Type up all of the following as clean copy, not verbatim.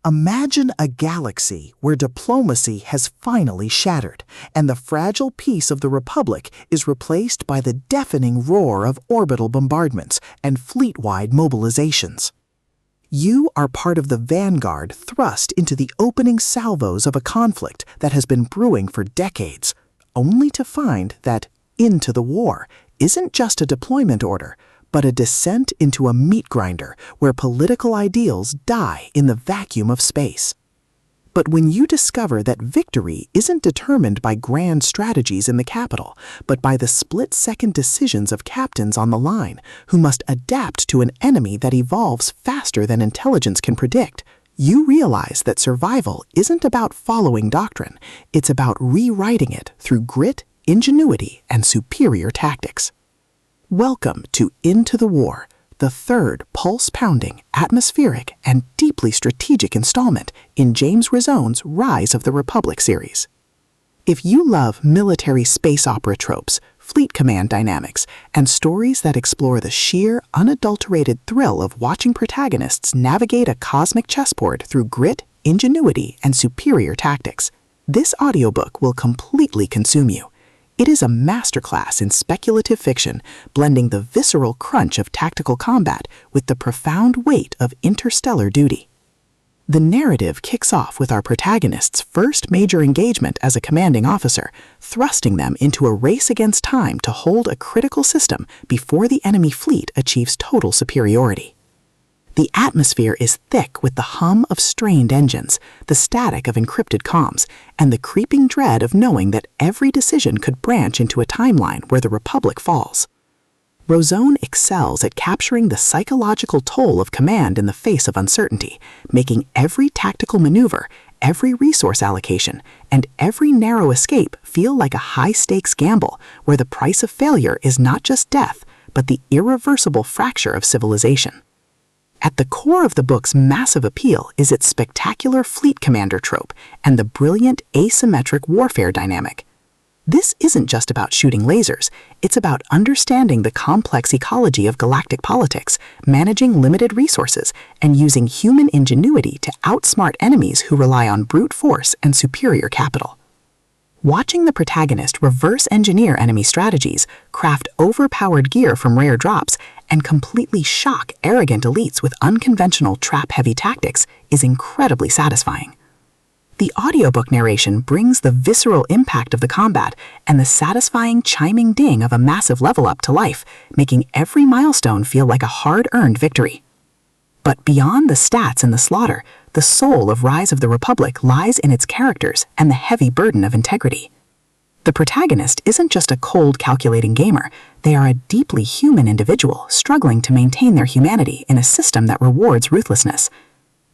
Imagine a galaxy where diplomacy has finally shattered, and the fragile peace of the Republic is replaced by the deafening roar of orbital bombardments and fleet-wide mobilizations. You are part of the vanguard thrust into the opening salvos of a conflict that has been brewing for decades, only to find that into the war isn't just a deployment order, but a descent into a meat grinder where political ideals die in the vacuum of space. But when you discover that victory isn't determined by grand strategies in the capital, but by the split-second decisions of captains on the line who must adapt to an enemy that evolves faster than intelligence can predict, you realize that survival isn't about following doctrine, it's about rewriting it through grit, ingenuity, and superior tactics. Welcome to Into the War, the third pulse-pounding, atmospheric, and deeply strategic installment in James Rosone's Rise of the Republic series. If you love military space opera tropes, fleet command dynamics, and stories that explore the sheer, unadulterated thrill of watching protagonists navigate a cosmic chessboard through grit, ingenuity, and superior tactics, this audiobook will completely consume you. It is a masterclass in speculative fiction, blending the visceral crunch of tactical combat with the profound weight of interstellar duty. The narrative kicks off with our protagonist's first major engagement as a commanding officer, thrusting them into a race against time to hold a critical system before the enemy fleet achieves total superiority. The atmosphere is thick with the hum of strained engines, the static of encrypted comms, and the creeping dread of knowing that every decision could branch into a timeline where the Republic falls. Rosone excels at capturing the psychological toll of command in the face of uncertainty, making every tactical maneuver, every resource allocation, and every narrow escape feel like a high-stakes gamble where the price of failure is not just death, but the irreversible fracture of civilization. At the core of the book's massive appeal is its spectacular fleet commander trope and the brilliant asymmetric warfare dynamic. This isn't just about shooting lasers, it's about understanding the complex ecology of galactic politics, managing limited resources, and using human ingenuity to outsmart enemies who rely on brute force and superior capital. Watching the protagonist reverse engineer enemy strategies, craft overpowered gear from rare drops, and completely shock arrogant elites with unconventional trap-heavy tactics is incredibly satisfying. The audiobook narration brings the visceral impact of the combat and the satisfying chiming ding of a massive level up to life, making every milestone feel like a hard-earned victory. But beyond the stats and the slaughter, the soul of Rise of the Republic lies in its characters and the heavy burden of integrity. The protagonist isn't just a cold, calculating gamer. They are a deeply human individual struggling to maintain their humanity in a system that rewards ruthlessness.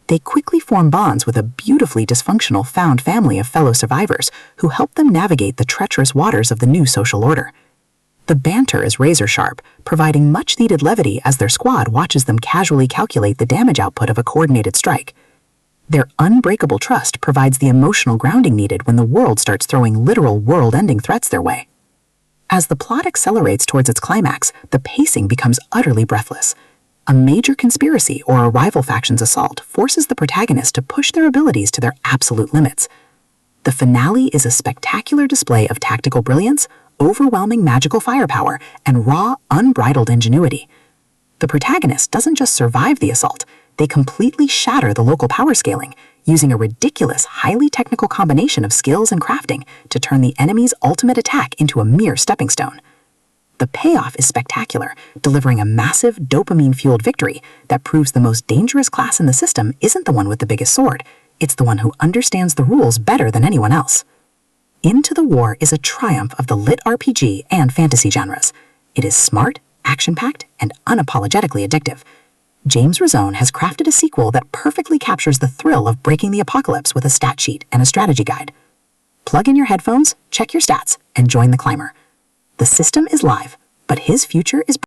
They quickly form bonds with a beautifully dysfunctional found family of fellow survivors who help them navigate the treacherous waters of the new social order. The banter is razor-sharp, providing much-needed levity as their squad watches them casually calculate the damage output of a coordinated strike. Their unbreakable trust provides the emotional grounding needed when the world starts throwing literal world-ending threats their way. As the plot accelerates towards its climax, the pacing becomes utterly breathless. A major conspiracy or a rival faction's assault forces the protagonist to push their abilities to their absolute limits. The finale is a spectacular display of tactical brilliance, overwhelming magical firepower, and raw, unbridled ingenuity. The protagonist doesn't just survive the assault, they completely shatter the local power scaling, using a ridiculous, highly technical combination of skills and crafting to turn the enemy's ultimate attack into a mere stepping stone. The payoff is spectacular, delivering a massive, dopamine-fueled victory that proves the most dangerous class in the system isn't the one with the biggest sword, it's the one who understands the rules better than anyone else. Into the War is a triumph of the LitRPG and fantasy genres. It is smart, action-packed, and unapologetically addictive. James Rosone has crafted a sequel that perfectly captures the thrill of breaking the apocalypse with a stat sheet and a strategy guide. Plug in your headphones, check your stats, and join the climber. The system is live, but his future is